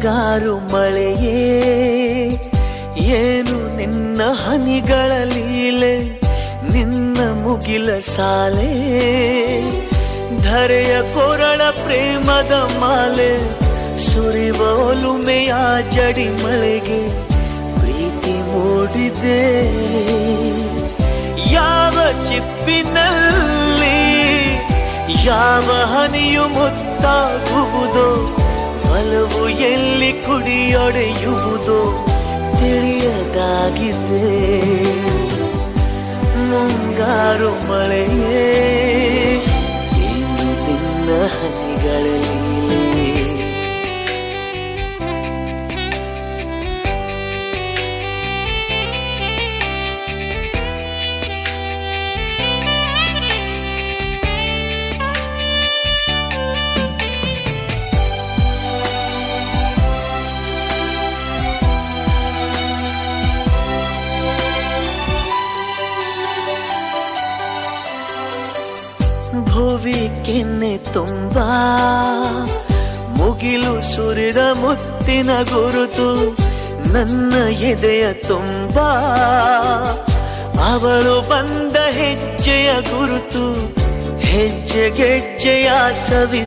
ಮುಂಗಾರು ಮಳೆಯೇ ಏನು ನಿನ್ನ ಹನಿಗಳ ಲೀಲೆ, ನಿನ್ನ ಮುಗಿಲ ಸಾಲೆ ಧರೆಯ ಕೊರಳ ಪ್ರೇಮದ ಮಾಲೆ, ಸುರಿವ ಒಲುಮೆಯ ಜಡಿ ಮಳೆಗೆ ಪ್ರೀತಿ ಮೂಡಿದೆ. ಯಾವ ಚಿಪ್ಪಿನಲ್ಲಿ ಯಾವ ಹನಿಯು ಮುತ್ತಾಗುವುದೋ, ಒಲವು ಎಲ್ಲಿ ಕುಡಿಯೊಡೆಯುವುದೋ ತಿಳಿಯದಾಗಿದೆ. ಮುಂಗಾರು ಮಳೆಯೇ ಏನು ನಿನ್ನ ಹನಿಗಳಲ್ಲಿ. ಭುವಿ ಕೆನ್ನೆ ತುಂಬಾ ಮುಗಿಲು ಸುರಿದ ಮುತ್ತಿನ ಗುರುತು, ನನ್ನ ಎದೆಯ ತುಂಬಾ ಅವಳು ಬಂದ ಹೆಜ್ಜೆಯ ಗುರುತು, ಹೆಜ್ಜೆಗೆಜ್ಜೆಯ ಸವಿ